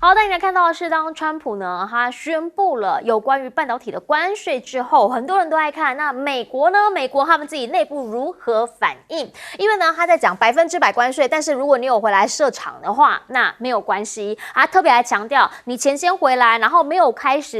好，带你来看到的是，当川普呢，他宣布了有关于半导体的关税之后，很多人都爱看。那美国呢？美国他们自己内部如何反应？因为呢，他在讲100%关税，但是如果你有回来设厂的话，那没有关系。他特别还强调，你钱先回来，然后没有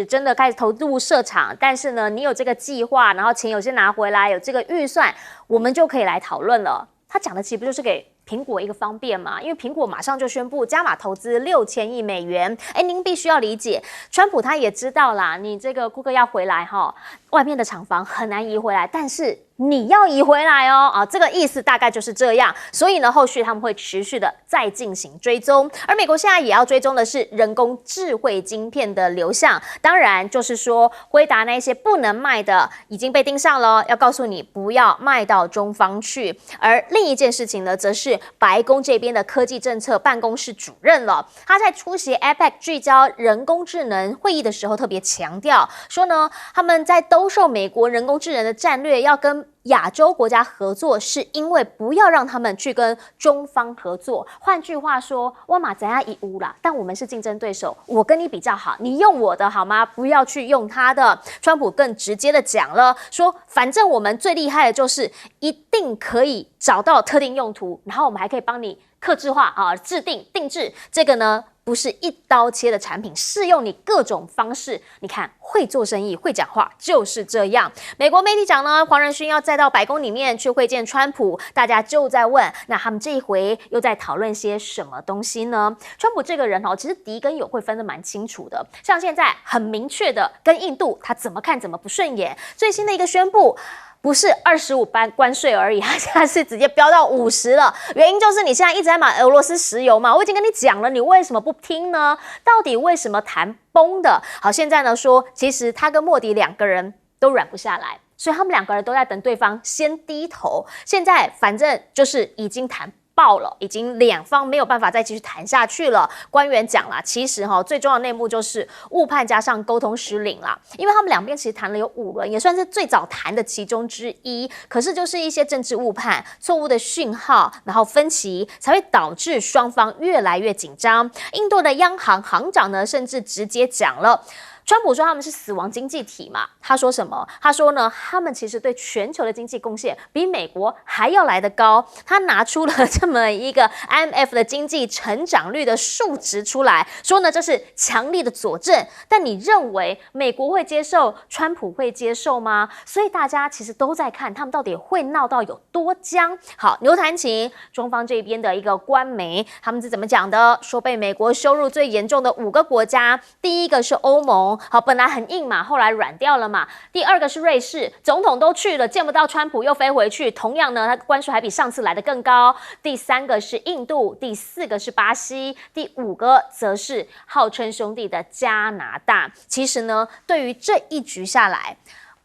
真的开始投入设厂，但是呢，你有这个计划，然后钱有先拿回来，有这个预算，我们就可以来讨论了。他讲的其实不就是给苹果一个方便嘛？因为苹果马上就宣布加码投资6000亿美元。您必须要理解，川普他也知道啦，你这个库克要回来哈，外面的厂房很难移回来，但是你要移回来哦，这个意思大概就是这样。所以呢，后续他们会持续的再进行追踪，而美国现在也要追踪的是人工智慧晶片的流向。当然，就是说辉达那些不能卖的已经被盯上了，要告诉你不要卖到中方去。而另一件事情呢，则是白宫这边的科技政策办公室主任了，他在出席 APEC 聚焦人工智能会议的时候，特别强调说呢，他们在兜售美国人工智能的战略要跟亚洲国家合作，是因为不要让他们去跟中方合作。换句话说，我马怎样以乌啦，但我们是竞争对手，我跟你比较好，你用我的好吗？不要去用他的。川普更直接的讲了，说反正我们最厉害的就是一定可以找到特定用途，然后我们还可以帮你客制化制定定制。这个呢，不是一刀切的产品，适用你各种方式。你看，会做生意、会讲话就是这样。美国媒体长呢，黄仁勋要再到白宫里面去会见川普，大家就在问，那他们这一回又在讨论些什么东西呢？川普这个人其实敌跟友会分得蛮清楚的，像现在很明确的跟印度他怎么看怎么不顺眼，最新的一个宣布。不是25%关税而已，它现在是直接飙到50了。原因就是你现在一直在买俄罗斯石油嘛，我已经跟你讲了，你为什么不听呢？到底为什么谈崩的？好，现在呢说，其实他跟莫迪2个人都软不下来，所以他们2个人都在等对方先低头。现在反正就是已经谈爆了，已经2方没有办法再继续谈下去了。官员讲啦，其实最重要的内幕就是误判加上沟通失灵啦，因为他们两边其实谈了有5轮，也算是最早谈的其中之一。可是就是一些政治误判、错误的讯号，然后分歧，才会导致双方越来越紧张。印度的央行行长呢，甚至直接讲了。川普说他们是死亡经济体嘛？他说什么？他说呢，他们其实对全球的经济贡献比美国还要来得高。他拿出了这么一个 IMF 的经济成长率的数值出来，说呢这是强力的佐证。但你认为美国会接受，川普会接受吗？所以大家其实都在看他们到底会闹到有多僵。好，牛弹琴，中方这边的一个官媒，他们是怎么讲的？说被美国羞辱最严重的5个国家，第一个是欧盟。好，本来很硬嘛，后来软掉了嘛。第2个是瑞士，总统都去了，见不到川普又飞回去，同样呢，他关税还比上次来得更高。第3个是印度，第4个是巴西，第5个则是号称兄弟的加拿大。其实呢，对于这一局下来，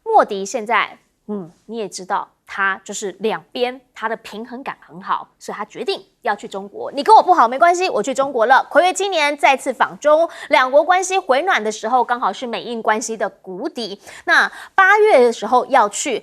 莫迪现在，你也知道。他就是2边他的平衡感很好，所以他决定要去中国。你跟我不好没关系，我去中国了。睽违今年再次访中，2国关系回暖的时候，刚好是美印关系的谷底。那8月的时候要去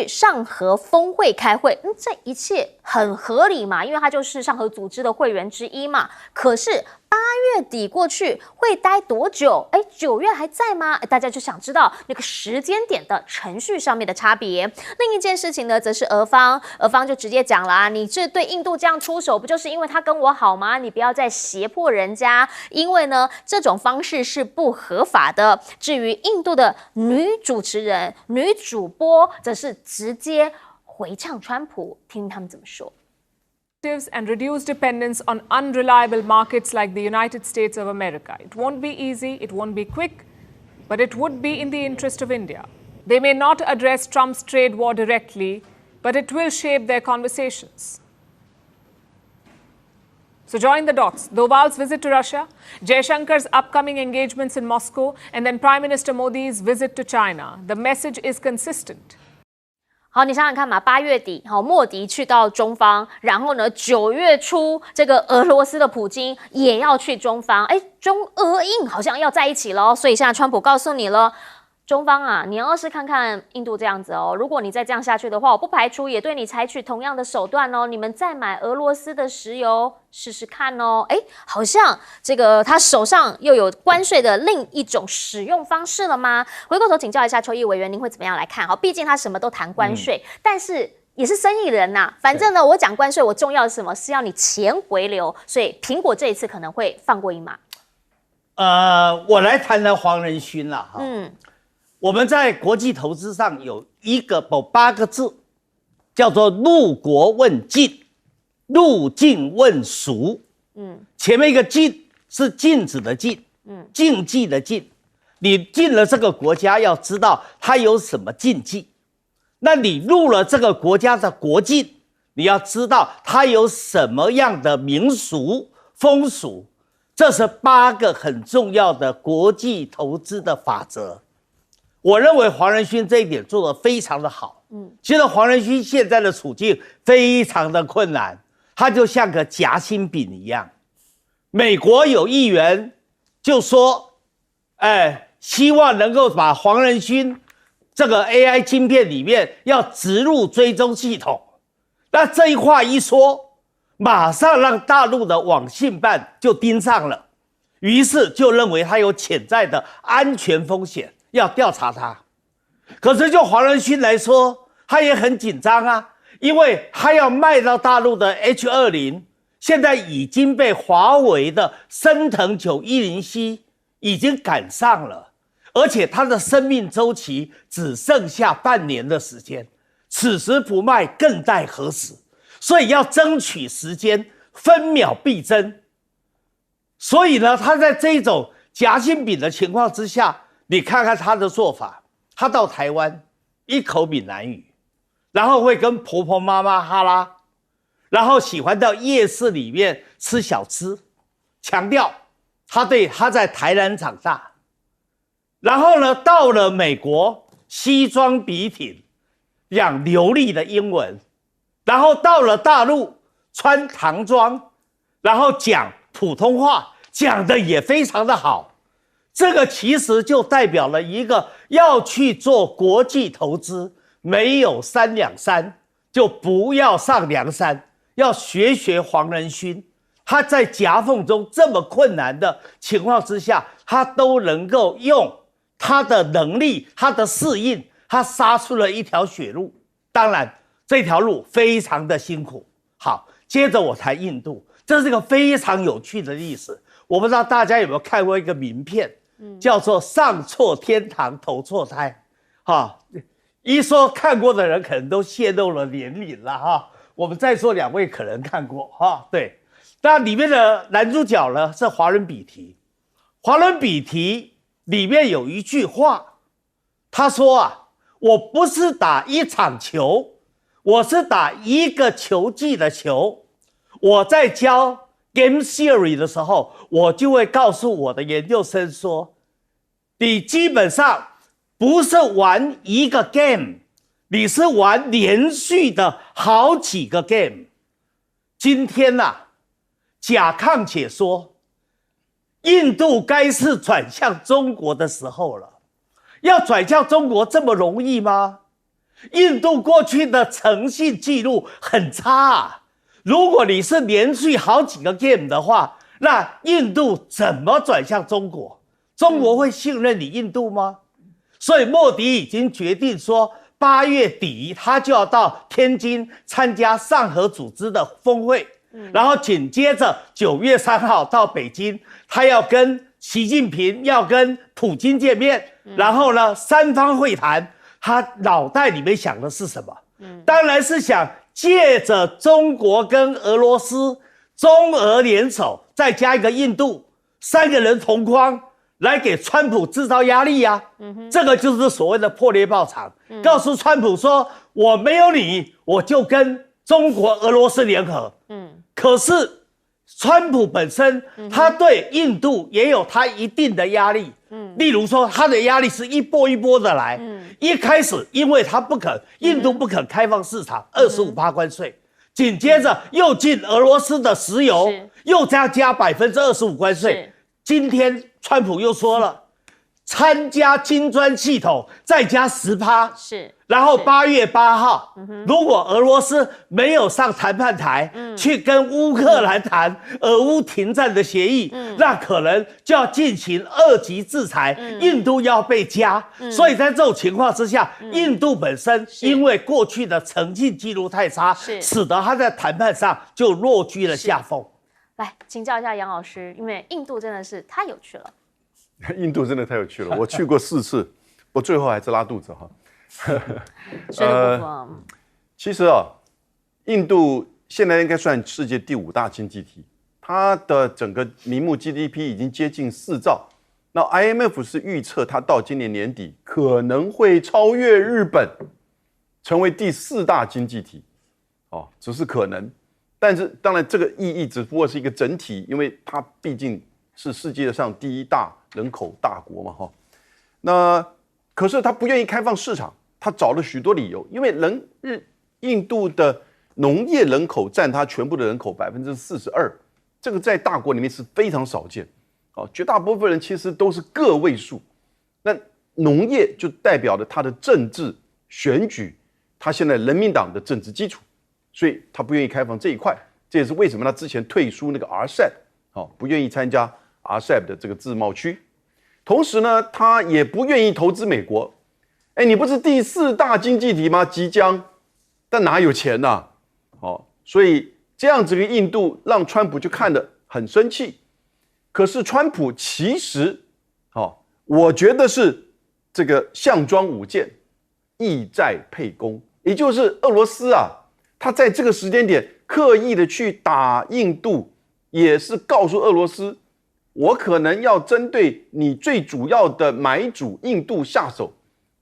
上合峰会开会，这一切很合理嘛，因为他就是上合组织的会员之一嘛。可是8月底过去会待多久？9月还在吗？大家就想知道那个时间点的程序上面的差别。另一件事情呢，则是俄方就直接讲了你这对印度这样出手，不就是因为他跟我好吗？你不要再胁迫人家，因为呢这种方式是不合法的。至于印度的女主持人、女主播，则是直接回呛川普，听听他们怎么说。And reduce dependence on unreliable markets like the United States of America. It won't be easy, it won't be quick, but it would be in the interest of India. They may not address Trump's trade war directly, but it will shape their conversations. So join the dots. Doval's visit to Russia, Jaishankar's upcoming engagements in Moscow, and then Prime Minister Modi's visit to China. The message is consistent. 好，你想想看嘛，8月底，莫迪去到中方，然后呢，9月初，这个俄罗斯的普京也要去中方，中俄印好像要在一起了，所以现在川普告诉你了，中方啊，你要是看看印度这样子哦，如果你再这样下去的话，我不排除也对你采取同样的手段哦。你们再买俄罗斯的石油试试看哦。哎，好像这个他手上又有关税的另一种使用方式了吗？回过头请教一下邱毅委员，您会怎么样来看？哈，毕竟他什么都谈关税，但是也是生意人呐。反正呢，我讲关税，我重要的是什么？是要你钱回流。所以苹果这一次可能会放过一马。我来谈谈黄仁勋啦，哈。我们在国际投资上有8个字，叫做入国问禁，入境问俗。前面一个禁是禁止的禁，禁忌的禁。你进了这个国家，要知道它有什么禁忌。那你入了这个国家的国境，你要知道它有什么样的民俗风俗。这是8个很重要的国际投资的法则。我认为黄仁勋这一点做得非常的好。其实黄仁勋现在的处境非常的困难，他就像个夹心饼一样。美国有议员就说，希望能够把黄仁勋这个 AI 晶片里面要植入追踪系统。那这一话一说，马上让大陆的网信办就盯上了，于是就认为他有潜在的安全风险。要调查他，可是就黄仁勋来说，他也很紧张啊，因为他要卖到大陆的 H20，现在已经被华为的升腾910C 已经赶上了，而且它的生命周期只剩下半年的时间，此时不卖更待何时？所以要争取时间，分秒必争。所以呢，他在这种夹心饼的情况之下。你看看他的做法，他到台湾一口闽南语，然后会跟婆婆妈妈哈拉，然后喜欢到夜市里面吃小吃，强调他在台南长大，然后呢到了美国西装笔挺，讲流利的英文，然后到了大陆穿唐装，然后讲普通话，讲的也非常的好。这个其实就代表了一个要去做国际投资，没有3两3，就不要上梁山，要学黄仁勋。他在夹缝中这么困难的情况之下，他都能够用他的能力、他的适应，他杀出了一条血路。当然，这条路非常的辛苦。好，接着我谈印度，这是一个非常有趣的历史。我不知道大家有没有看过一个名片。叫做上错天堂投错胎，一说看过的人可能都泄露了年龄了哈。我们在座2位可能看过哈，对。那里面的男主角呢是华伦比提，华伦比提里面有一句话，他说啊，我不是打一场球，我是打一个球技的球。我在教Game Theory 的时候，我就会告诉我的研究生说，你基本上不是玩一个 game， 你是玩连续的好几个 game。今天甲亢且说，印度该是转向中国的时候了。要转向中国这么容易吗？印度过去的诚信记录很差啊。如果你是连续好几个 game 的话，那印度怎么转向中国？中国会信任你印度吗？所以莫迪已经决定说，8月底他就要到天津参加上合组织的峰会，然后紧接着9月3号到北京，他要跟习近平、要跟普京见面，然后呢3方会谈。他脑袋里面想的是什么？当然是想借着中国跟俄罗斯中俄联手，再加一个印度，3个人同框来给川普制造压力呀。这个就是所谓的破裂爆场，告诉川普说，我没有你，我就跟中国俄罗斯联合。可是川普本身他对印度也有他一定的压力。例如说他的压力是一波一波的来。一开始因为他不肯，印度不肯开放市场，25%关税，紧接着又进俄罗斯的石油，又加25%关税。今天川普又说了，参加金砖系统再加10%，是，然后8月8号，如果俄罗斯没有上谈判台，去跟乌克兰谈俄乌停战的协议，那可能就要进行2级制裁，印度要被加。所以在这种情况之下，印度本身因为过去的诚信记录太差，使得他在谈判上就落居了下风。来请教一下杨老师，因为印度真的是太有趣了。印度真的太有趣了，我去过4次，我最后还是拉肚子哈。是的部分，其实啊，印度现在应该算世界第5大经济体，它的整个名目 GDP 已经接近4兆。那 IMF 是预测它到今年年底可能会超越日本，成为第4大经济体。哦，只是可能，但是当然这个意义只不过是一个整体，因为它毕竟是世界上第1大人口大国嘛，哈。那可是他不愿意开放市场，他找了许多理由，因为印度的农业人口占他全部的人口42%，这个在大国里面是非常少见。哦，绝大部分人其实都是个位数。那农业就代表了他的政治选举，他现在人民党的政治基础，所以他不愿意开放这一块。这也是为什么他之前退出那个 RCEP， 哦，不愿意参加 RCEP 的这个自贸区。同时呢，他也不愿意投资美国。哎，你不是第4大经济体吗？即将，但哪有钱呐？哦，所以这样子的印度让川普就看得很生气。可是川普其实，哦，我觉得是这个项庄舞剑，意在沛公，也就是俄罗斯啊，他在这个时间点刻意的去打印度，也是告诉俄罗斯，我可能要针对你最主要的买主印度下手。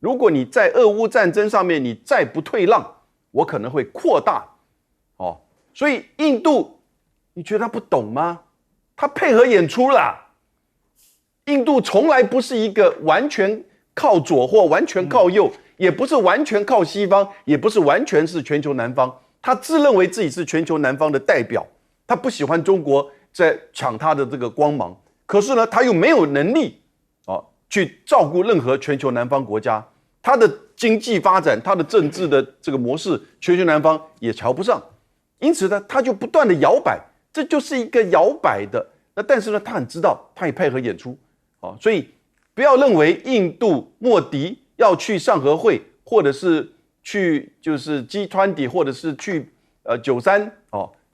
如果你在俄乌战争上面你再不退让，我可能会扩大。哦，所以印度，你觉得他不懂吗？他配合演出啦。印度从来不是一个完全靠左或完全靠右，也不是完全靠西方，也不是完全是全球南方。他自认为自己是全球南方的代表，他不喜欢中国在抢他的这个光芒。可是呢，他又没有能力去照顾任何全球南方国家，他的经济发展、他的政治的这个模式，全球南方也瞧不上，因此呢，他就不断的摇摆，这就是一个摇摆的。那但是呢，他很知道，他也配合演出，所以不要认为印度莫迪要去上合会，或者是去就是G20，或者是去93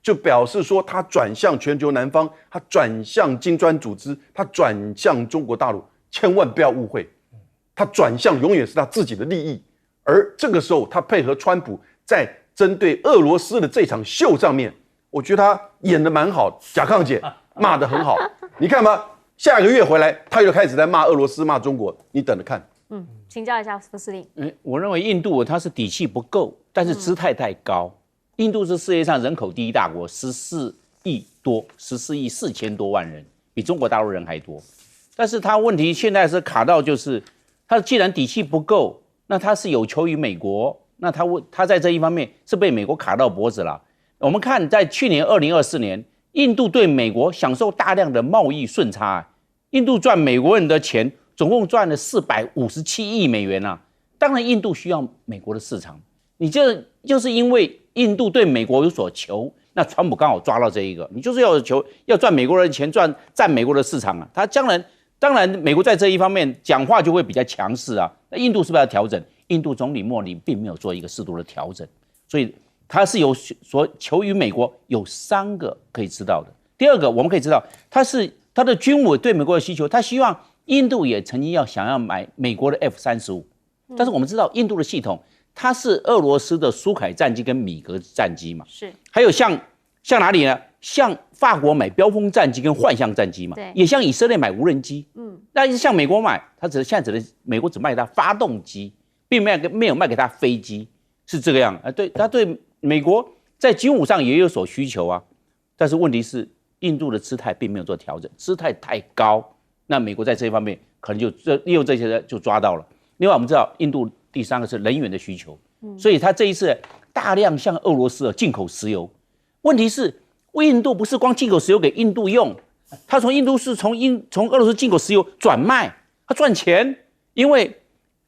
就表示说他转向全球南方，他转向金砖组织，他转向中国大陆，千万不要误会，他转向永远是他自己的利益。而这个时候，他配合川普在针对俄罗斯的这场秀上面，我觉得他演得蛮好，贾抗姐骂得很好。你看吧，下个月回来，他又开始在骂俄罗斯、骂中国，你等着看。请教一下副司令。我认为印度它是底气不够，但是姿态太高。印度是世界上人口第1大国，14亿多，14亿4千多万人，比中国大陆人还多。但是他问题现在是卡到，就是他既然底气不够，那他是有求于美国，那他在这一方面是被美国卡到脖子了。我们看在去年2024年，印度对美国享受大量的贸易顺差，印度赚美国人的钱，总共赚了457亿美元啊。当然，印度需要美国的市场，你这就是因为印度对美国有所求，那川普刚好抓到这一个，你就是要求要赚美国人的钱，占美国的市场啊。他当然，美国在这一方面讲话就会比较强势啊。那印度是不是要调整？印度总理莫迪并没有做一个适度的调整，所以他是有所求于美国，有3个可以知道的。第二个，我们可以知道，他的军武对美国的需求，他希望印度也曾经想要买美国的 F-35，但是我们知道印度的系统，它是俄罗斯的苏凯战机跟米格战机嘛，是，还有像哪里呢？像法国买标风战机跟幻象战机嘛，也像以色列买无人机，但是像美国买，现在指的美国只卖给他发动机，并没有卖给他飞机，是这个样。对，他对美国在军武上也有所需求啊，但是问题是印度的姿态并没有做调整，姿态太高，那美国在这一方面可能就利用这些就抓到了。另外我们知道印度第3个是能源的需求，所以他这一次大量向俄罗斯进口石油。问题是印度不是光进口石油给印度用，他从俄罗斯进口石油转卖，他赚钱，因为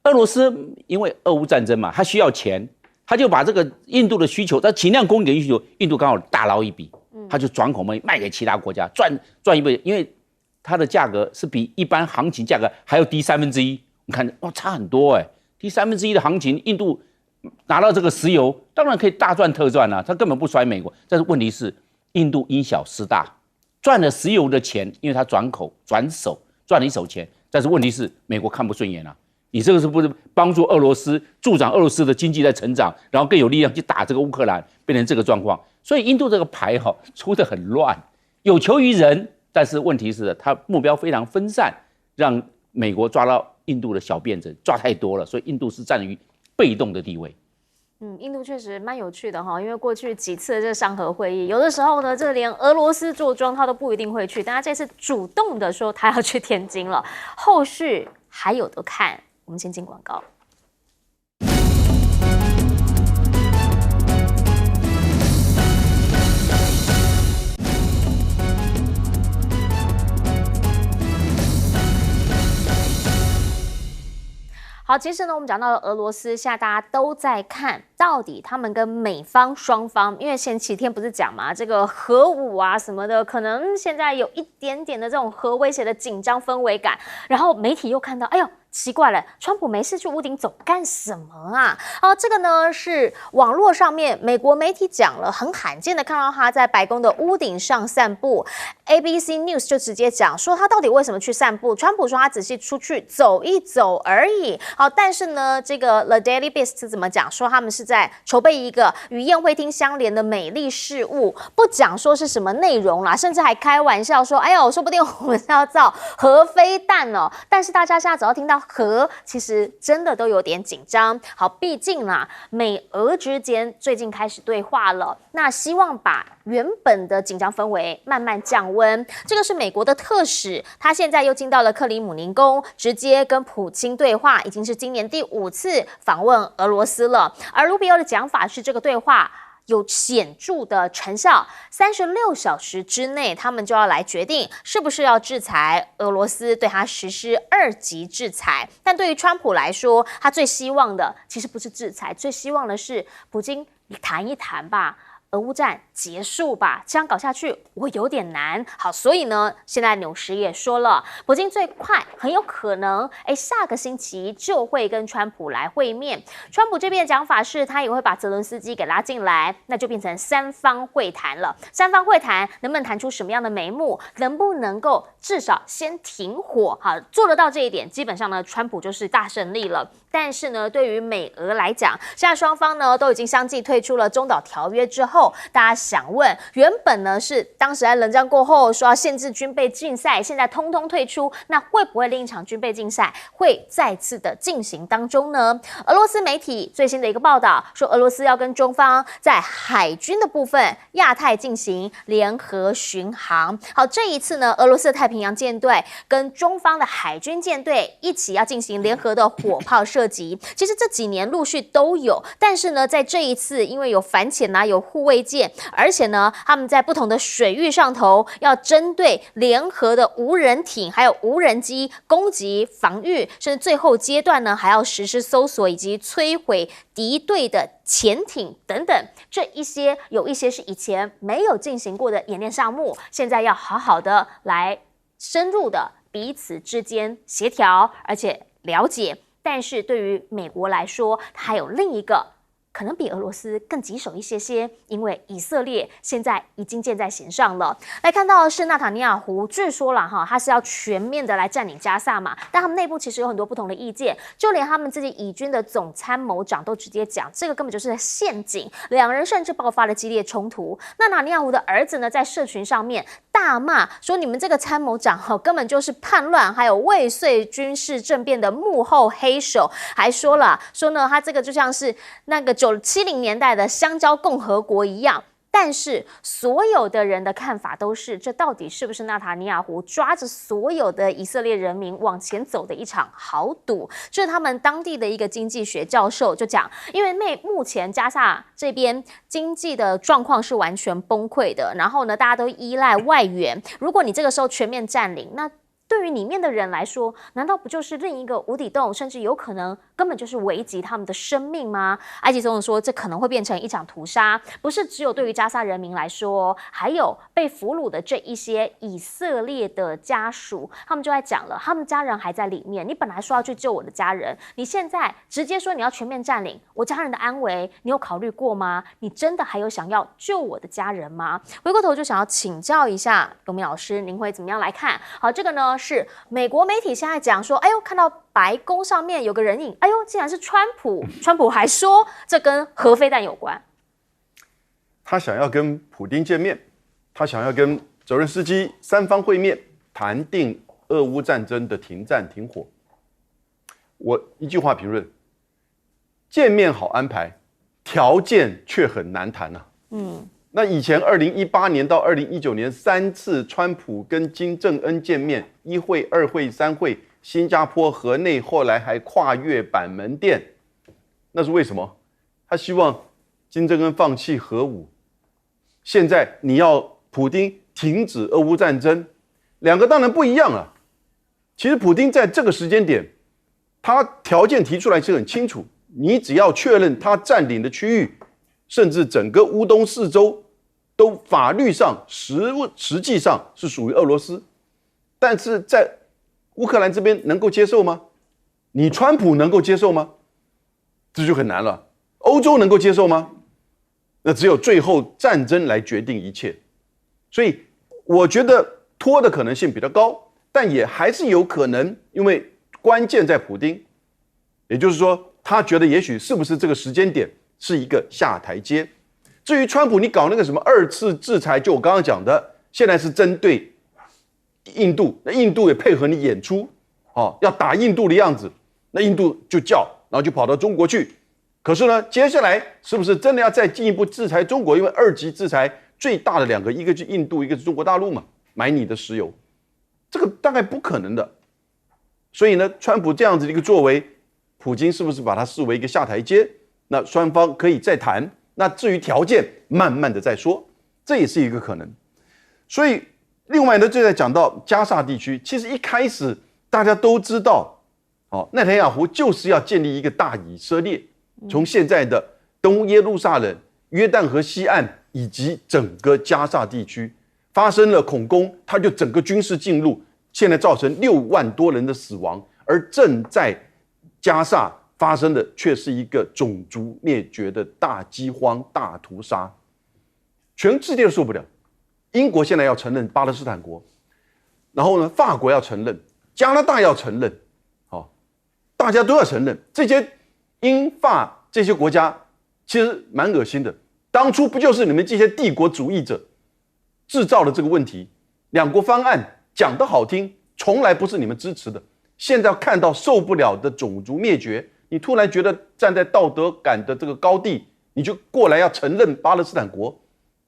俄罗斯因为俄乌战争嘛，他需要钱，他就把这个印度的需求，他尽量供给需求，印度刚好大捞一笔，他就转口卖给其他国家，赚一倍，因为它的价格是比一般行情价格还要低1/3。你看，哇，差很多哎，低1/3的行情，印度拿到这个石油，当然可以大赚特赚啊，他根本不甩美国。但是问题是，印度因小失大，赚了石油的钱，因为他转手赚了一手钱，但是问题是，美国看不顺眼啊。你这个是不是帮助俄罗斯助长俄罗斯的经济在成长，然后更有力量去打这个乌克兰，变成这个状况？所以印度这个牌出得很乱，有求于人，但是问题是它目标非常分散，让美国抓到印度的小辫子，抓太多了，所以印度是占于被动的地位。印度确实蛮有趣的哈，因为过去几次的这个上合会议，有的时候呢，这连俄罗斯坐庄他都不一定会去，但他这次主动的说他要去天津了，后续还有得看。我们先进广告。好，其实呢，我们讲到了俄罗斯，现在大家都在看到底他们跟美方双方，因为前几天不是讲嘛，这个核武啊什么的，可能现在有一点点的这种核威胁的紧张氛围感，然后媒体又看到，哎呦。奇怪了，川普没事去屋顶走干什么啊？这个呢是网络上面美国媒体讲了，很罕见的看到他在白宫的屋顶上散步。ABC News 就直接讲说他到底为什么去散步？川普说他只是出去走一走而已。好，但是呢，这个 The Daily Beast 怎么讲？说他们是在筹备一个与宴会厅相连的美丽事物，不讲说是什么内容啦，甚至还开玩笑说，哎呦，说不定我们是要造核飞弹哦。但是大家现在只要听到核其实真的都有点紧张。好，毕竟啦，美俄之间最近开始对话了，那希望把原本的紧张氛围慢慢降温。这个是美国的特使，他现在又进到了克里姆林宫，直接跟普京对话，已经是今年第5次访问俄罗斯了。而卢比奥的讲法是，这个对话有显著的成效，36小时之内，他们就要来决定是不是要制裁俄罗斯，对他实施2级制裁。但对于川普来说，他最希望的其实不是制裁，最希望的是普京，你谈一谈吧。俄乌战结束吧，这样搞下去我有点难。好，所以呢，现在纽时也说了，普京最快很有可能，下个星期就会跟川普来会面。川普这边的讲法是，他也会把泽伦斯基给拉进来，那就变成3方会谈了。3方会谈能不能谈出什么样的眉目？能不能够至少先停火？好，做得到这一点，基本上呢，川普就是大胜利了。但是呢，对于美俄来讲，现在双方呢都已经相继退出了中导条约之后，大家想问，原本呢是当时在冷战过后说要限制军备竞赛，现在通通退出，那会不会另一场军备竞赛会再次的进行当中呢？俄罗斯媒体最新的一个报道说，俄罗斯要跟中方在海军的部分亚太进行联合巡航。好，这一次呢，俄罗斯的太平洋舰队跟中方的海军舰队一起要进行联合的火炮射击。其实这几年陆续都有，但是呢，在这一次因为有反潜有护卫舰，而且呢，他们在不同的水域上头要针对联合的无人艇还有无人机攻击防御，甚至最后阶段呢，还要实施搜索以及摧毁敌对的潜艇等等。这一些有一些是以前没有进行过的演练项目，现在要好好的来深入的彼此之间协调，而且了解。但是对于美国来说，它还有另一个可能比俄罗斯更棘手一些些，因为以色列现在已经箭在弦上了。来看到的是纳塔尼亚胡，据说了他是要全面的来占领加萨嘛，但他们内部其实有很多不同的意见，就连他们自己以军的总参谋长都直接讲，这个根本就是陷阱，两人甚至爆发了激烈冲突。纳塔尼亚胡的儿子呢，在社群上面大骂说，你们这个参谋长根本就是叛乱还有未遂军事政变的幕后黑手，还说呢他这个就像是那个70年代的香蕉共和国一样。但是所有的人的看法都是，这到底是不是纳塔尼亚胡抓着所有的以色列人民往前走的一场豪赌？这是他们当地的一个经济学教授就讲，因为目前加萨这边经济的状况是完全崩溃的，然后呢，大家都依赖外援，如果你这个时候全面占领，那对于里面的人来说，难道不就是另一个无底洞，甚至有可能根本就是危及他们的生命吗？埃及总统说，这可能会变成一场屠杀，不是只有对于加沙人民来说，还有被俘虏的这一些以色列的家属，他们就在讲了，他们家人还在里面。你本来说要去救我的家人，你现在直接说你要全面占领我家人的安危，你有考虑过吗？你真的还有想要救我的家人吗？回过头就想要请教一下永明老师，您会怎么样来看？好，这个呢是美国媒体现在讲说，哎呦，看到白宫上面有个人影，哎呦，竟然是川普，川普还说这跟核飞弹有关。他想要跟普丁见面，他想要跟泽伦斯基三方会面，谈定俄乌战争的停战停火。我一句话评论：见面好安排，条件却很难谈啊。那以前2018年到2019年3次，川普跟金正恩见面，1会、2会、3会，新加坡河内，后来还跨越板门店，那是为什么？他希望金正恩放弃核武。现在你要普丁停止俄乌战争，两个当然不一样了。其实普丁在这个时间点，他条件提出来是很清楚，你只要确认他占领的区域，甚至整个乌东四州，都法律上实际上是属于俄罗斯，但是在乌克兰这边能够接受吗？你川普能够接受吗？这就很难了。欧洲能够接受吗？那只有最后战争来决定一切。所以我觉得拖的可能性比较高，但也还是有可能，因为关键在普丁，也就是说，他觉得也许是不是这个时间点是一个下台阶。至于川普，你搞那个什么2次制裁，就我刚刚讲的，现在是针对印度，那印度也配合你演出，要打印度的样子，那印度就叫，然后就跑到中国去。可是呢，接下来是不是真的要再进一步制裁中国？因为2级制裁最大的两个，一个是印度，一个是中国大陆嘛，买你的石油，这个大概不可能的。所以呢，川普这样子的一个作为，普京是不是把它视为一个下台阶？那双方可以再谈。那至于条件，慢慢的再说，这也是一个可能。所以，另外呢，就在讲到加沙地区，其实一开始大家都知道，内塔尼亚胡就是要建立一个大以色列，从现在的东耶路撒冷、约旦河西岸以及整个加沙地区发生了恐攻，他就整个军事进入，现在造成6万多人的死亡，而正在加沙发生的却是一个种族灭绝的大饥荒、大屠杀，全世界都受不了。英国现在要承认巴勒斯坦国，然后呢，法国要承认，加拿大要承认，大家都要承认。这些英法这些国家其实蛮恶心的，当初不就是你们这些帝国主义者制造了这个问题？两国方案讲得好听，从来不是你们支持的。现在看到受不了的种族灭绝，你突然觉得站在道德感的这个高地，你就过来要承认巴勒斯坦国。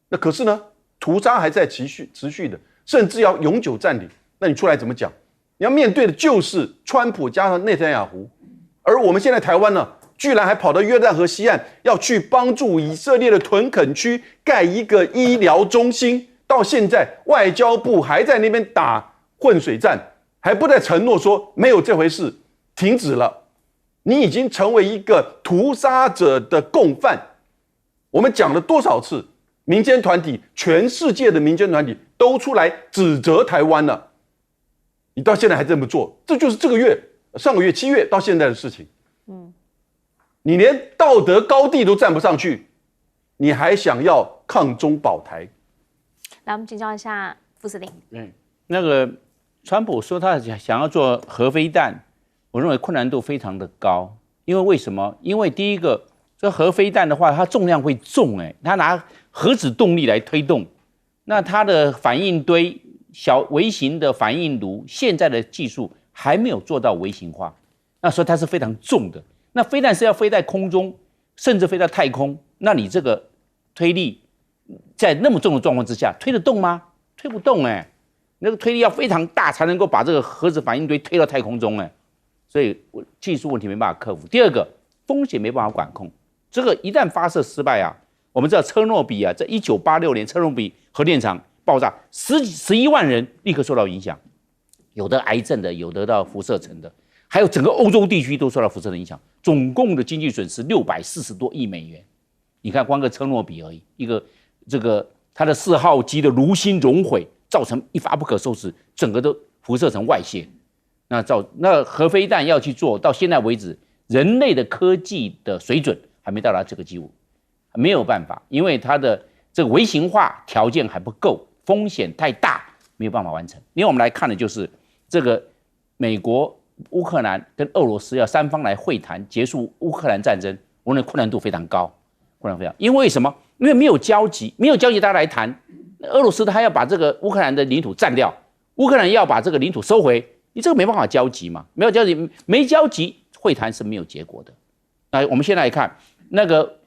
那可是呢，屠杀还在持续的，甚至要永久占领。那你出来怎么讲？你要面对的就是川普加上内塔尼亚胡，而我们现在台湾呢，居然还跑到约旦河西岸，要去帮助以色列的屯垦区盖一个医疗中心。到现在，外交部还在那边打混水战，还不再承诺说没有这回事，停止了。你已经成为一个屠杀者的共犯。我们讲了多少次？民间团体，全世界的民间团体都出来指责台湾了。你到现在还这么做，这就是这个月、上个月7月到现在的事情。你连道德高地都站不上去，你还想要抗中保台？来，我们请教一下副司令。那个川普说他想要做核飞弹，我认为困难度非常的高。因为为什么？因为第一个，这核飞弹的话，它重量会重，它拿核子动力来推动，那它的反应堆、小微型的反应炉，现在的技术还没有做到微型化，那所以它是非常重的。那飞弹是要飞在空中，甚至飞到太空，那你这个推力在那么重的状况之下，推得动吗？推不动那个推力要非常大才能够把这个核子反应堆推到太空中所以技术问题没办法克服。第二个，风险没办法管控，这个一旦发射失败我们知道车诺比在1986年车诺比核电厂爆炸，11万人立刻受到影响，有得癌症的，有得到辐射层的，还有整个欧洲地区都受到辐射的影响，总共的经济损失640多亿美元。你看，光个车诺比而已，一个这个它的4号机的炉心熔毁，造成一发不可收拾，整个都辐射层外泄。那核飞弹要去做到现在为止，人类的科技的水准还没到达这个地步，没有办法，因为它的这个微型化条件还不够，风险太大，没有办法完成。另外，我们来看的就是这个美国、乌克兰跟俄罗斯要3方来会谈结束乌克兰战争，我认为困难度非常高，困难非常。因为什么？因为没有交集，大家来谈。俄罗斯他要把这个乌克兰的领土占掉，乌克兰要把这个领土收回，你这个没办法交集嘛，没交集，会谈是没有结果的。那我们现在来看，那个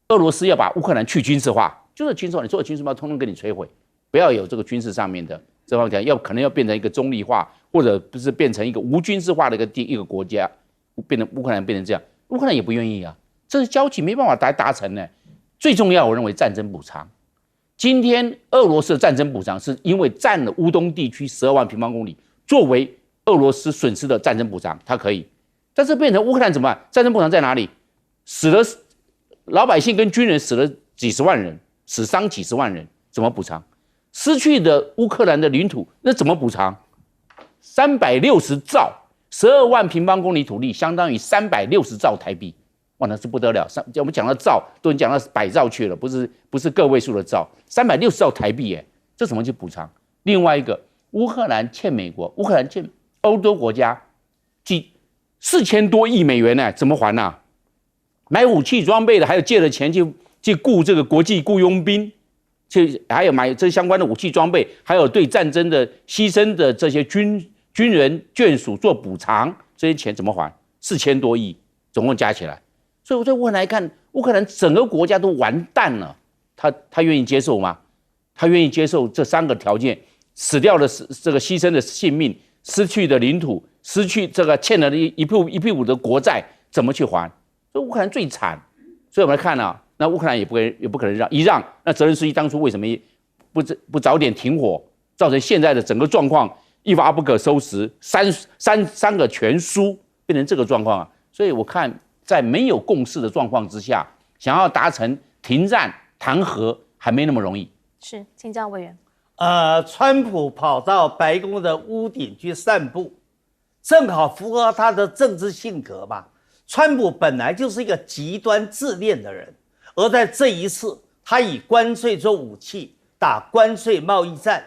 俄罗斯要把乌克兰去军事化，就是军事化，你所有军事化通通给你摧毁，不要有这个军事上面的这方面，可能要变成一个中立化，或者不是变成一个无军事化的一个国家，变成乌克兰变成这样，乌克兰也不愿意啊，这是交集没办法达成呢。最重要，我认为战争补偿。今天俄罗斯的战争补偿是因为占了乌东地区12万平方公里，作为俄罗斯损失的战争补偿，它可以。但是变成乌克兰怎么办？战争补偿在哪里？死了老百姓跟军人死了几十万人，死伤几十万人，怎么补偿？失去的乌克兰的领土，那怎么补偿？360兆，12万平方公里土地，相当于360兆台币。哇，那是不得了！我们讲到兆，都已经讲到100兆去了，不是个位数的兆，360兆台币耶，这怎么去补偿？另外一个，乌克兰欠美国，乌克兰欠欧洲国家4000多亿美元呢，怎么还呢？买武器装备的，还有借了钱去雇这个国际雇佣兵，还有买这相关的武器装备，还有对战争的牺牲的这些军人眷属做补偿，这些钱怎么还？4000多亿，总共加起来。所以我在乌克兰来看，乌克兰整个国家都完蛋了，他愿意接受吗？他愿意接受这3个条件：死掉的这个牺牲的性命，失去的领土，失去这个欠了一屁股的国债，怎么去还？所以乌克兰最惨。所以我们来看啊，那乌克兰也不可能让，一让，那泽连斯基当初为什么不早点停火，造成现在的整个状况一发不可收拾，三个全输，变成这个状况啊？所以我看，在没有共识的状况之下，想要达成停战谈和还没那么容易。是，请教委员。川普跑到白宫的屋顶去散步，正好符合他的政治性格吧。川普本来就是一个极端自恋的人，而在这一次，他以关税做武器，打关税贸易战，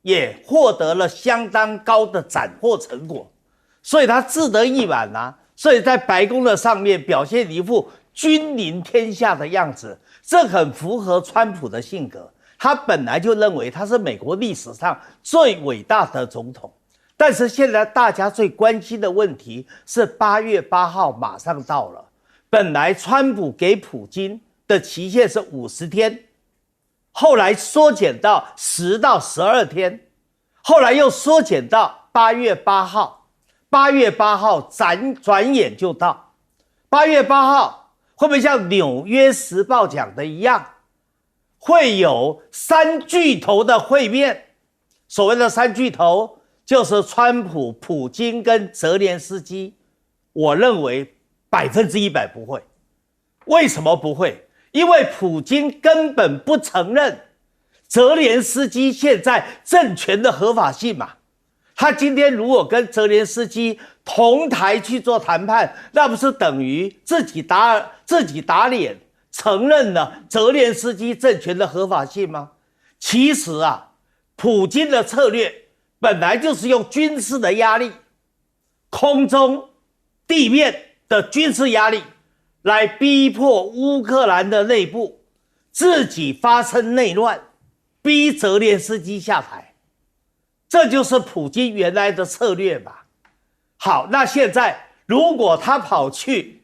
也获得了相当高的斩获成果，所以他自得意满啊。所以在白宫的上面表现一副君临天下的样子，这很符合川普的性格。他本来就认为他是美国历史上最伟大的总统，但是现在大家最关心的问题是8月8号马上到了，本来川普给普京的期限是50天，后来缩减到10到12天，后来又缩减到8月8号。8月8号转眼就到，8月8号会不会像《纽约时报》讲的一样，会有3巨头的会面？所谓的3巨头就是川普、普京跟泽连斯基。我认为100%不会。为什么不会？因为普京根本不承认泽连斯基现在政权的合法性嘛。他今天如果跟泽连斯基同台去做谈判，那不是等于自己打脸，承认了泽连斯基政权的合法性吗？其实啊，普京的策略本来就是用军事的压力，空中、地面的军事压力，来逼迫乌克兰的内部自己发生内乱，逼泽连斯基下台。这就是普京原来的策略吧。好，那现在如果他跑去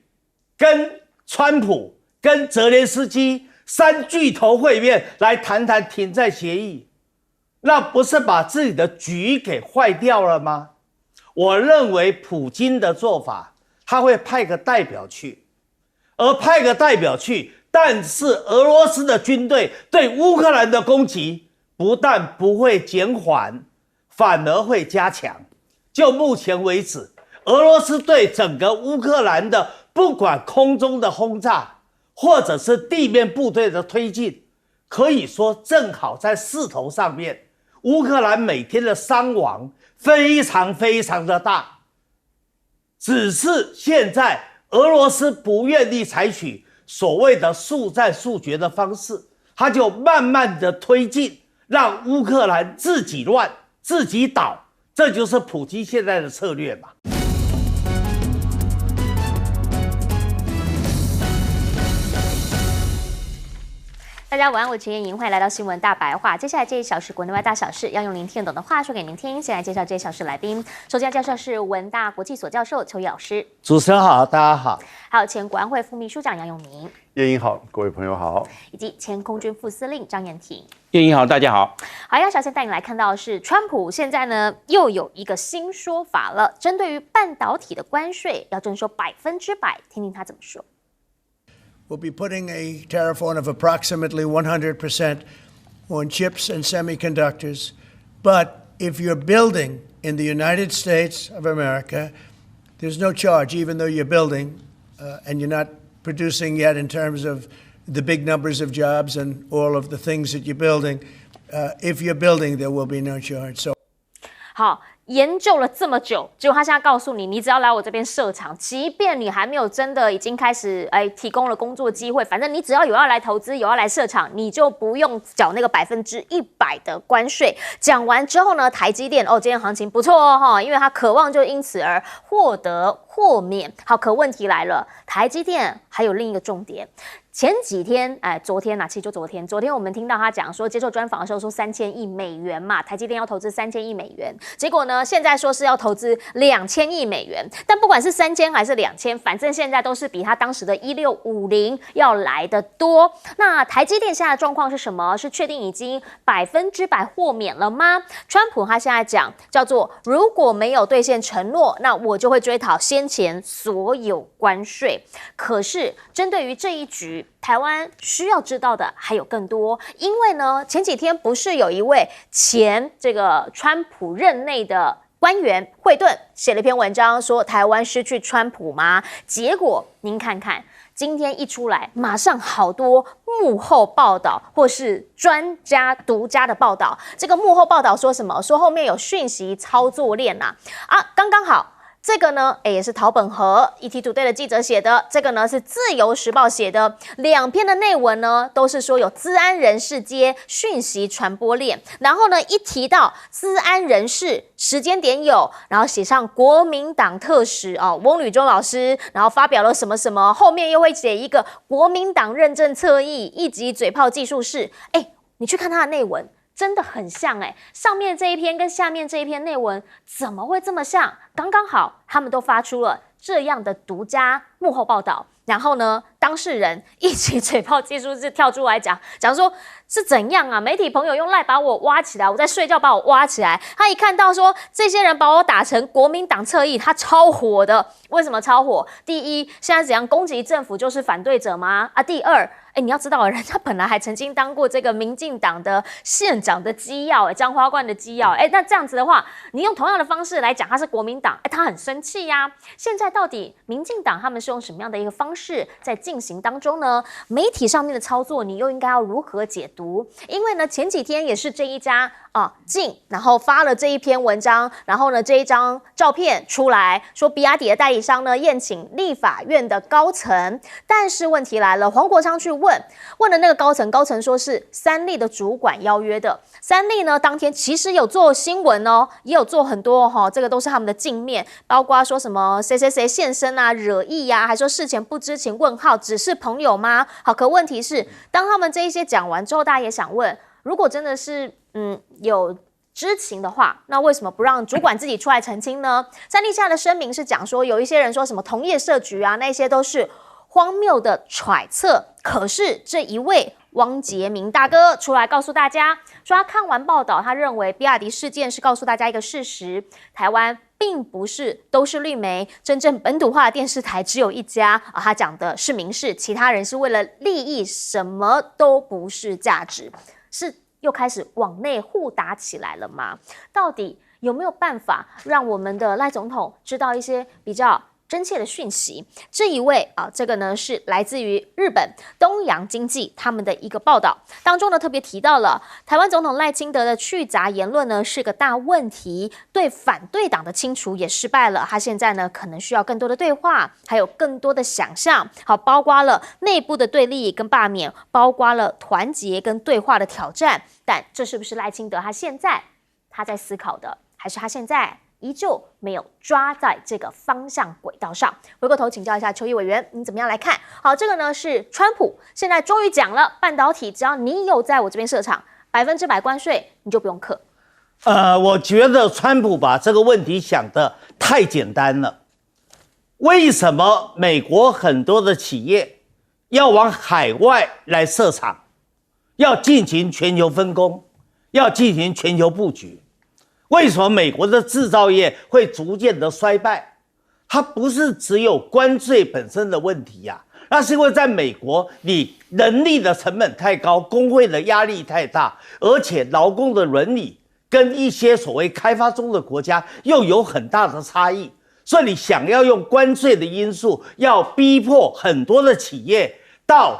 跟川普、跟泽连斯基3巨头会面来谈停战协议，那不是把自己的局给坏掉了吗？我认为普京的做法，他会派个代表去，而派个代表去，但是俄罗斯的军队对乌克兰的攻击不但不会减缓，反而会加强。就目前为止，俄罗斯对整个乌克兰的不管空中的轰炸，或者是地面部队的推进，可以说正好在势头上面。乌克兰每天的伤亡非常非常的大，只是现在俄罗斯不愿意采取所谓的速战速决的方式，他就慢慢的推进，让乌克兰自己乱自己倒，这就是普京现在的策略嘛。大家晚安，我陈燕莹，欢迎来到新闻大白话。接下来这一小时国内外大小事，要用您听得懂的话说给您听。先来介绍这一小时来宾，首先介绍是文大国际所教授邱毅老师，主持人好，大家好。还有前国安会副秘书长杨永明，叶英好，各位朋友好，以及前空军副司令张延廷。叶英好，大家好。好，要首先带你来看到的是，川普现在呢又有一个新说法了，针对于半导体的关税要征收100%，听听他怎么说。We'll be putting a tariff on of approximately 100% on chips and semiconductors. But if you're building in the United States of America, there's no charge, even though you're building and you're not producing yet in terms of the big numbers of jobs and all of the things that you're building. If you're building, there will be no charge. So. 好。研究了这么久，结果他现在告诉你，你只要来我这边设厂，即便你还没有真的已经开始提供了工作机会，反正你只要有要来投资，有要来设厂，你就不用缴那个100%的关税。讲完之后呢，台积电今天行情不错哈，因为他渴望就因此而获得豁免。好，可问题来了，台积电还有另一个重点。前几天，昨天其实就昨天我们听到他讲说，接受专访的时候说3000亿美元嘛，台积电要投资3000亿美元，结果呢，现在说是要投资2000亿美元，但不管是3000还是2000，反正现在都是比他当时的1650要来得多。那台积电现在的状况是什么？是确定已经100%豁免了吗？川普他现在讲叫做，如果没有兑现承诺，那我就会追讨先前所有关税。可是针对于这一局，台湾需要知道的还有更多，因为呢，前几天不是有一位前这个川普任内的官员惠顿写了一篇文章，说台湾失去川普吗？结果您看看，今天一出来，马上好多幕后报道或是专家独家的报道。这个幕后报道说什么？说后面有讯息操作链刚刚好。这个呢，也是陶本和 ET Today 的记者写的，这个呢是自由时报写的，两篇的内文呢都是说有资安人士接讯息传播链，然后呢一提到资安人士时间点有，然后写上国民党特使翁履中老师，然后发表了什么什么，后面又会写一个国民党认证侧翼一级嘴炮技术室，你去看他的内文。真的很像上面这一篇跟下面这一篇内文怎么会这么像？刚刚好，他们都发出了这样的独家幕后报道。然后呢，当事人一起嘴炮技术室跳出来讲说是怎样啊？媒体朋友用赖把我挖起来，我在睡觉把我挖起来。他一看到说这些人把我打成国民党侧翼，他超火的。为什么超火？第一，现在怎样攻击政府就是反对者吗？第二。你要知道，人家本来还曾经当过这个民进党的县长的机要，彰化县的机要，那这样子的话，你用同样的方式来讲他是国民党，他很生气呀。现在到底民进党他们是用什么样的一个方式在进行当中呢？媒体上面的操作，你又应该要如何解读？因为呢，前几天也是这一家然后发了这一篇文章，然后呢这一张照片出来说，比亚迪的代理商呢宴请立法院的高层，但是问题来了，黄国昌去问了那个高层说是三立的主管邀约的。三立呢当天其实有做新闻也有做很多这个都是他们的镜面，包括说什么谁谁谁现身惹意还说事前不知情问号，只是朋友吗？好，可问题是当他们这一些讲完之后，大家也想问，如果真的是有知情的话，那为什么不让主管自己出来澄清呢？三立下的声明是讲说，有一些人说什么同业设局那些都是荒谬的揣测。可是这一位汪杰明大哥出来告诉大家说，他看完报道，他认为比亚迪事件是告诉大家一个事实，台湾并不是都是绿媒，真正本土化的电视台只有一家他讲的是民视，其他人是为了利益，什么都不是价值，是又开始往内互打起来了吗？到底有没有办法让我们的赖总统知道一些比较真切的讯息？这一位啊，这个呢是来自于日本东洋经济他们的一个报道当中呢，特别提到了台湾总统赖清德的去杂言论呢是个大问题，对反对党的清除也失败了。他现在呢可能需要更多的对话，还有更多的想象，好，包括了内部的对立跟罢免，包括了团结跟对话的挑战。但这是不是赖清德他在思考的，还是他现在依旧没有抓在这个方向轨道上？回过头请教一下邱毅委员，你怎么样来看？好，这个呢是川普现在终于讲了，半导体只要你有在我这边设厂，100%关税你就不用课。我觉得川普把这个问题想得太简单了。为什么美国很多的企业要往海外来设厂，要进行全球分工，要进行全球布局？为什么美国的制造业会逐渐的衰败？它不是只有关税本身的问题呀，那是因为在美国，你人力的成本太高，工会的压力太大，而且劳工的伦理跟一些所谓开发中的国家又有很大的差异，所以你想要用关税的因素，要逼迫很多的企业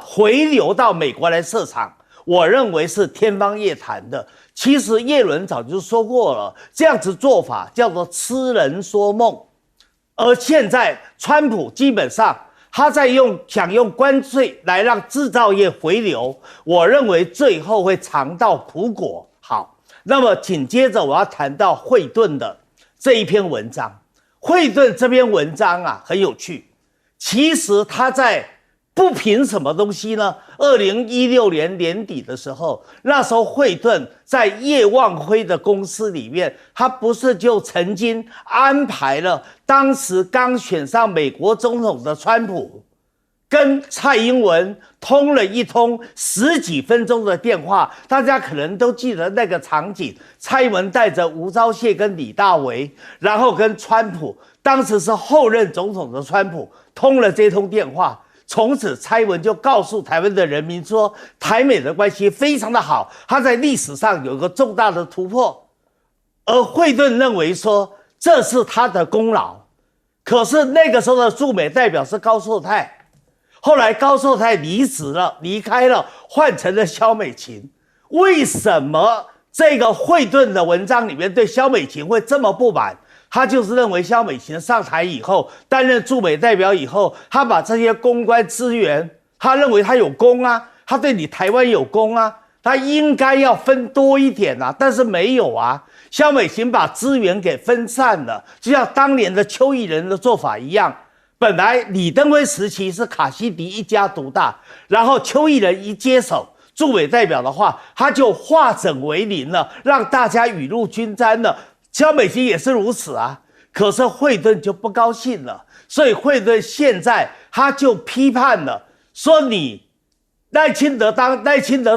回流到美国来设厂，我认为是天方夜谭的。其实叶伦早就说过了，这样子做法叫做痴人说梦。而现在川普基本上他在想用关税来让制造业回流，我认为最后会尝到苦果。好，那么紧接着我要谈到惠顿的这一篇文章。惠顿这篇文章啊很有趣，其实他在不凭什么东西呢？2016年年底的时候，那时候惠顿在叶望辉的公司里面，他不是就曾经安排了当时刚选上美国总统的川普跟蔡英文通了一通10几分钟的电话，大家可能都记得那个场景。蔡英文带着吴钊燮跟李大为，然后跟川普，当时是后任总统的川普通了这通电话。从此蔡英文就告诉台湾的人民说，台美的关系非常的好，他在历史上有一个重大的突破。而惠顿认为说这是他的功劳，可是那个时候的驻美代表是高寿泰，后来高寿泰离开了，换成了萧美琴。为什么这个惠顿的文章里面对萧美琴会这么不满？他就是认为萧美琴上台以后，担任驻美代表以后，他把这些公关资源，他认为他有功啊，他对你台湾有功啊，他应该要分多一点啊，但是没有啊。萧美琴把资源给分散了，就像当年的邱毅人的做法一样。本来李登辉时期是卡西迪一家独大，然后邱毅人一接手驻美代表的话，他就化整为零了，让大家雨露均沾了。萧美琴也是如此啊，可是惠顿就不高兴了，所以惠顿现在他就批判了，说你赖清德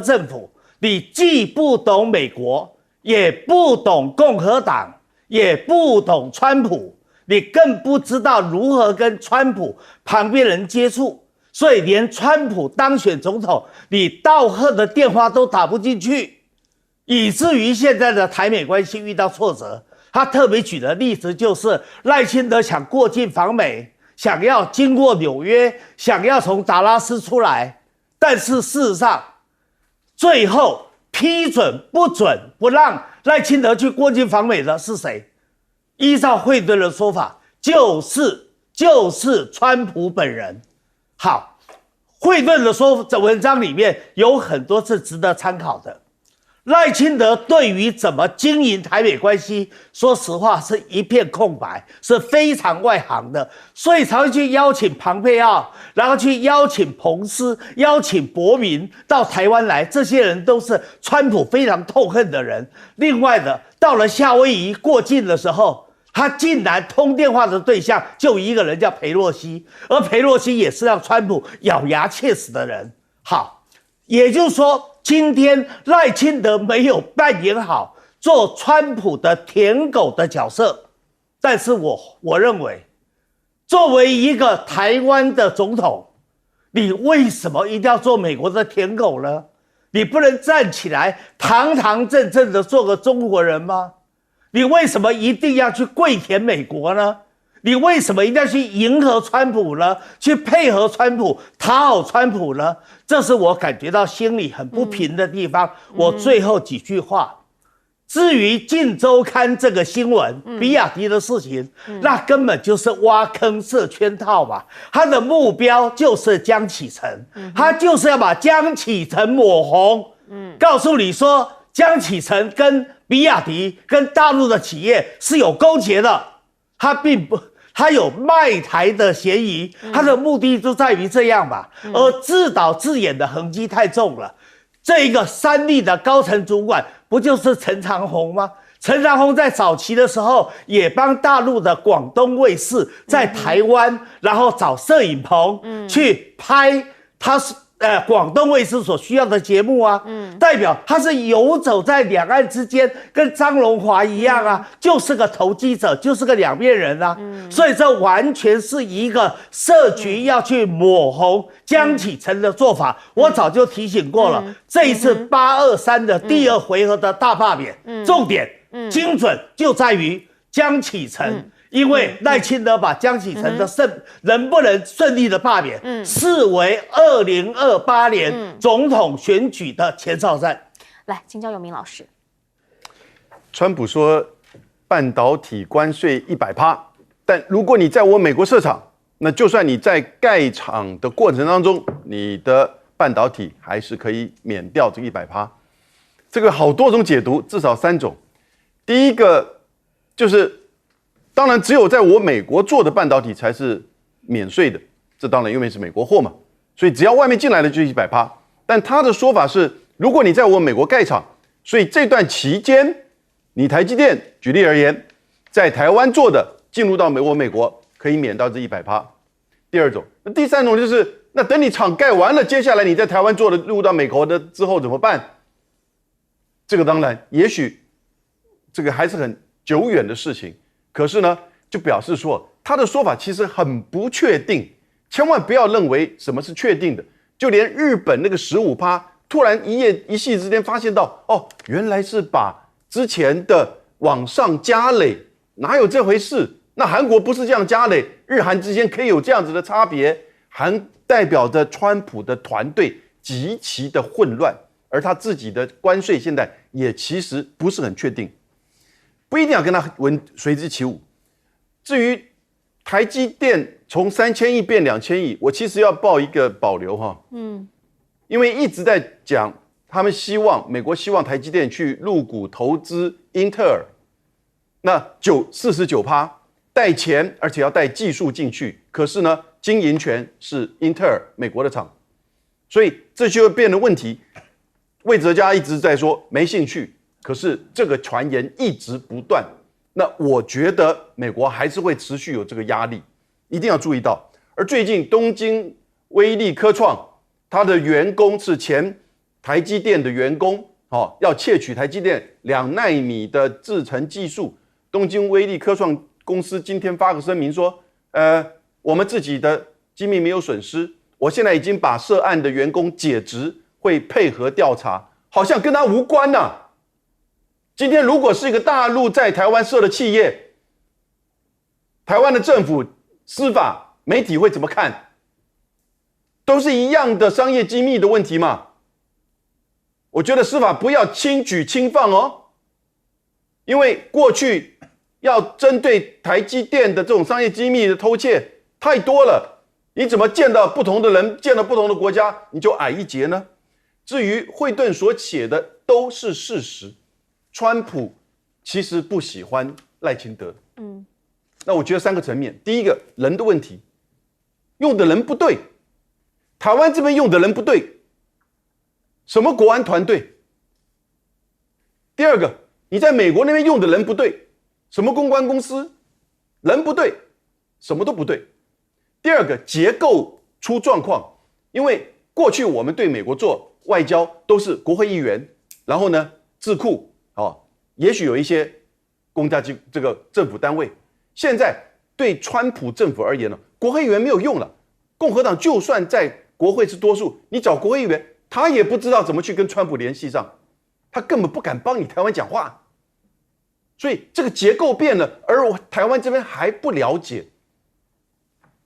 政府，你既不懂美国，也不懂共和党，也不懂川普，你更不知道如何跟川普旁边人接触，所以连川普当选总统，你道贺的电话都打不进去，以至于现在的台美关系遇到挫折。他特别举的例子就是赖清德想过境访美，想要经过纽约，想要从达拉斯出来，但是事实上最后批准不准不让赖清德去过境访美的是谁？依照惠顿的说法，就是川普本人。好，惠顿的文章里面有很多是值得参考的。赖清德对于怎么经营台美关系，说实话是一片空白，是非常外行的，所以才会去邀请庞佩奥，然后去邀请彭斯，邀请伯明到台湾来，这些人都是川普非常痛恨的人。另外的，到了夏威夷过境的时候，他竟然通电话的对象就一个人叫裴洛西，而裴洛西也是让川普咬牙切齿的人。好，也就是说，今天赖清德没有扮演好做川普的舔狗的角色，但是我认为，作为一个台湾的总统，你为什么一定要做美国的舔狗呢？你不能站起来堂堂正正的做个中国人吗？你为什么一定要去跪舔美国呢？你为什么一定要去迎合川普呢？去配合川普，讨好川普呢？这是我感觉到心里很不平的地方。我最后几句话。至于《镜周刊》这个新闻，比亚迪的事情，那根本就是挖坑设圈套嘛。他的目标就是江启臣，他就是要把江启臣抹红，告诉你说江启臣跟比亚迪跟大陆的企业是有勾结的，他有卖台的嫌疑，他的目的就在于这样吧。而自导自演的痕迹太重了。这一个三立的高层主管不就是陈长宏吗？陈长宏在早期的时候也帮大陆的广东卫视在台湾，然后找摄影棚去拍他广东卫视所需要的节目啊，代表他是游走在两岸之间，跟张荣华一样啊，就是个投机者，就是个两面人啊，所以这完全是一个社局要去抹红江启臣的做法。我早就提醒过了，这一次823的第2回合的大罢免，重点精准就在于江启臣。因为赖清德把江启臣的能不能顺利的罢免，视为2028年总统选举的前哨战。来，请教游明老师。川普说半导体关税100%，但如果你在我美国设厂，那就算你在盖厂的过程当中，你的半导体还是可以免掉这个100%。这个好多种解读，至少3种。第一个就是。当然，只有在我美国做的半导体才是免税的，这当然因为是美国货嘛，所以只要外面进来的就是100%。但他的说法是，如果你在我美国盖厂，所以这段期间，你台积电举例而言，在台湾做的进入到我美国可以免到这100%。第二种，那第三种就是，那等你厂盖完了，接下来你在台湾做的入到美国的之后怎么办？这个当然，也许这个还是很久远的事情。可是呢，就表示说他的说法其实很不确定，千万不要认为什么是确定的。就连日本那个15%，突然一夕之间发现到，哦，原来是把之前的往上加累，哪有这回事？那韩国不是这样加累，日韩之间可以有这样子的差别，代表着川普的团队极其的混乱，而他自己的关税现在也其实不是很确定。不一定要跟他随之起舞。至于台积电从3000亿变2000亿，我其实要抱一个保留哈，因为一直在讲他们美国希望台积电去入股投资英特尔，那49%带钱，而且要带技术进去，可是呢，经营权是英特尔美国的厂，所以这就会变成问题。魏哲家一直在说没兴趣。可是这个传言一直不断，那我觉得美国还是会持续有这个压力，一定要注意到。而最近东京威力科创，它的员工是前台积电的员工，要窃取台积电2奈米的制程技术。东京威力科创公司今天发个声明说，我们自己的机密没有损失，我现在已经把涉案的员工解职，会配合调查，好像跟他无关啊。今天如果是一个大陆在台湾设的企业，台湾的政府、司法、媒体会怎么看？都是一样的商业机密的问题嘛。我觉得司法不要轻举轻放哦，因为过去要针对台积电的这种商业机密的偷窃太多了，你怎么见到不同的人、见到不同的国家，你就矮一截呢？至于惠顿所写的都是事实。川普其实不喜欢赖清德，那我觉得3个层面。第一个，人的问题，用的人不对，台湾这边用的人不对，什么国安团队？第二个，你在美国那边用的人不对，什么公关公司？人不对，什么都不对。第二个，结构出状况，因为过去我们对美国做外交都是国会议员，然后呢智库。也许有一些公家这个政府单位，现在对川普政府而言呢，国会议员没有用了。共和党就算在国会是多数，你找国会议员，他也不知道怎么去跟川普联系上，他根本不敢帮你台湾讲话。所以这个结构变了，而台湾这边还不了解。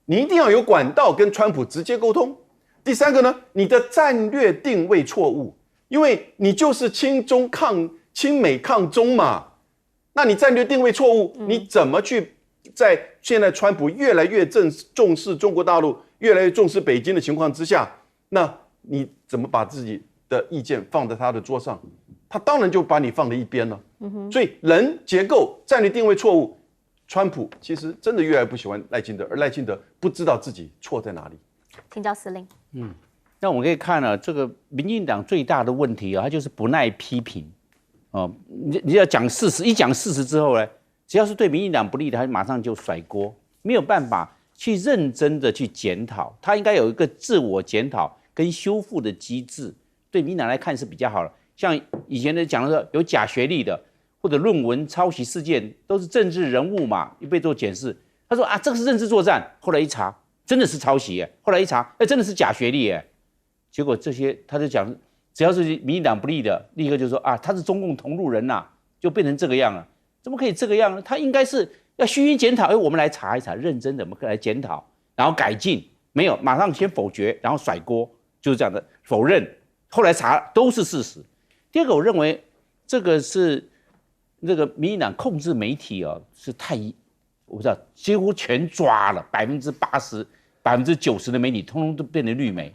你一定要有管道跟川普直接沟通。第三个呢，你的战略定位错误，因为你就是亲美抗中嘛，那你战略定位错误，你怎么去在现在川普越来越重视中国大陆，越来越重视北京的情况之下，那你怎么把自己的意见放在他的桌上？他当然就把你放在一边了。所以人结构战略定位错误，川普其实真的越来越不喜欢赖清德，而赖清德不知道自己错在哪里。请教司令。那我们可以看了，这个民进党最大的问题啊，他就是不耐批评。你要讲事实，一讲事实之后呢，只要是对民进党不利的，他马上就甩锅，没有办法去认真的去检讨。他应该有一个自我检讨跟修复的机制，对民进党来看是比较好的。像以前的讲的说有假学历的，或者论文抄袭事件，都是政治人物嘛，被做检视。他说啊，这个是认知作战，后来一查，真的是抄袭耶，后来一查，真的是假学历耶。结果这些他就讲，只要是民进党不利的，立刻就说啊，他是中共同路人呐，就变成这个样了。怎么可以这个样呢？他应该是要虚心检讨，我们来查一查，认真的我们来检讨，然后改进。没有，马上先否决，然后甩锅，就是这样的否认。后来查都是事实。第二个，我认为这个是那个民进党控制媒体是太，我不知道，几乎全抓了80%、90%的媒体，通通都变成绿媒。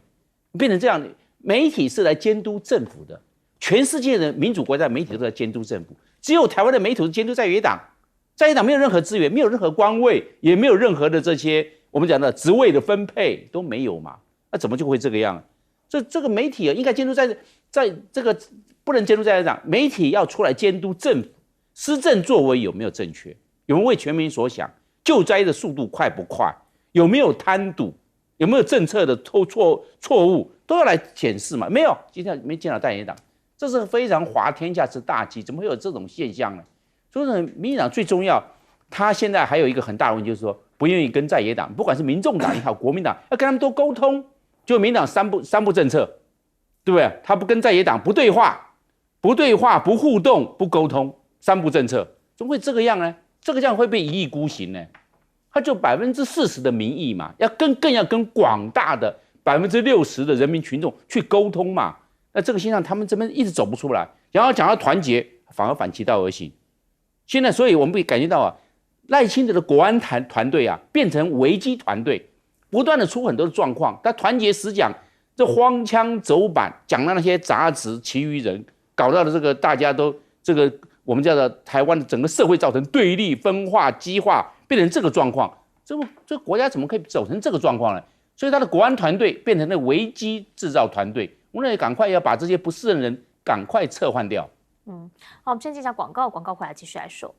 变成这样，媒体是来监督政府的，全世界的民主国家媒体都在监督政府，只有台湾的媒体是监督在野党，在野党没有任何资源，没有任何官位，也没有任何的这些我们讲的职位的分配都没有嘛，那怎么就会这个样？这个媒体应该监督在这个不能监督在野党，媒体要出来监督政府施政作为有没有正确，有没有为全民所想，救灾的速度快不快，有没有贪渎。有没有政策的错误都要来检视嘛？没有，今天没见到在野党，这是非常滑天下之大稽，怎么会有这种现象呢？所以呢，民进党最重要，他现在还有一个很大的问题，就是说不愿意跟在野党，不管是民众党也好，国民党要跟他们多沟通。就民党三不政策，对不对？他不跟在野党不对话，不互动，不沟通，三不政策，怎么会这个样呢？这个样会被一意孤行呢？他就40%的民意嘛，更要跟广大的60%的人民群众去沟通嘛。那这个现象他们这边一直走不出来，然后讲到团结，反而反其道而行。现在，所以我们可以感觉到赖清德的国安团队变成危机团队，不断的出很多的状况。他团结实讲，这荒腔走板，讲到那些杂质，其余人搞到的这个大家都这个我们叫做台湾的整个社会造成对立、分化、激化。变成这个状况，这个国家怎么可以走成这个状况呢？所以他的国安团队变成了危机制造团队，我认为赶快要把这些不适任人赶快撤换掉。好，我们先进一下广告，广告回来继续来说。